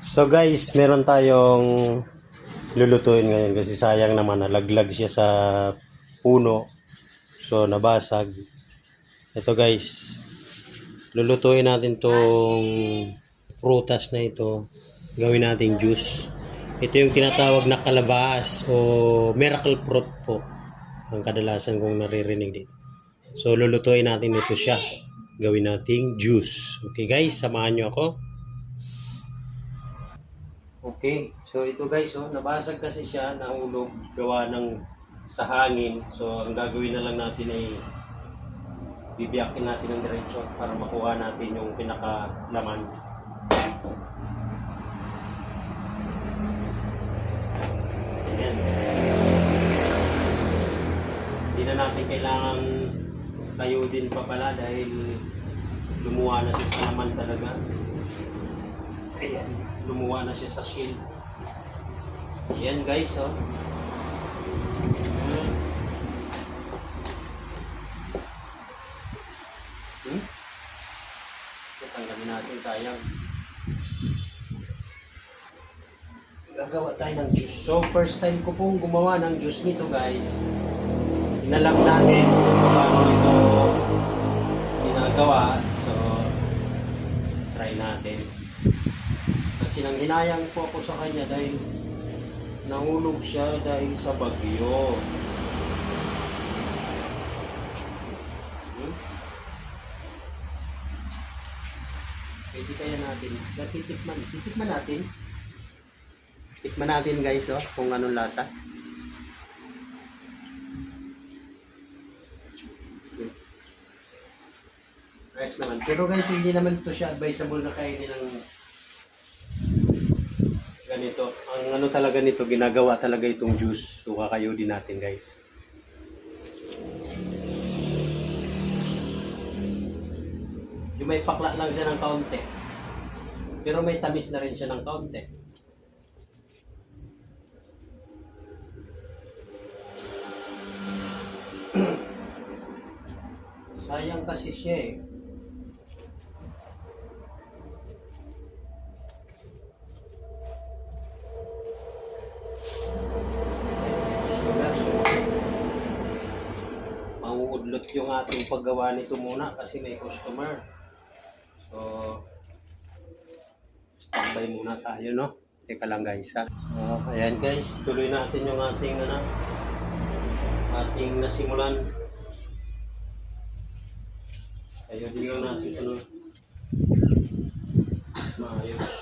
So guys, meron tayong lulutuin ngayon kasi sayang naman nalaglag siya sa puno. So nabasag. Ito guys, lulutuin natin tong prutas na ito. Gawin nating juice. Ito yung tinatawag na kalabas o miracle fruit po. Ang kadalasan kong naririnig dito. So lulutuin natin ito siya. Gawin nating juice. Okay guys, samahan nyo ako. Okay, so ito guys, nabasag kasi siya, nahulog, gawa ng sa hangin. So ang gagawin na lang natin ay bibiyakin natin ng diretso para makuha natin yung pinakalaman. Ayan. Hindi na natin kailangan tayo din pa pala dahil lumuha na siya sa laman talaga. Ayan, lumuha na siya sa shield. Ayan guys, Tanggalin natin, sayang. Gagawa tayo ng juice. So first time ko pong gumawa ng juice nito guys. Inalam natin kung paano ito ginagawa. So try natin. Kasi nang hinayang po ako sa kanya dahil nahulog siya dahil sa bagyo. Pwede kaya natin, titikman natin. Tikman natin guys, kung anong lasa. Fresh naman. Pero guys, hindi naman ito siya advisable na kainin ng ganito. Ang ano talaga nito, ginagawa talaga itong juice. So kakayo din natin guys. Yung may pakla lang siya ng kaunti. Pero may tamis na rin siya ng kaunti. Sayang kasi siya eh. Mauudlot yung ating paggawa nito muna kasi may customer. So, standby muna tayo, no? Teka lang guys, ha? So, ayan guys, tuloy natin yung ating ating nasimulan. Ayun din lang natin maayos.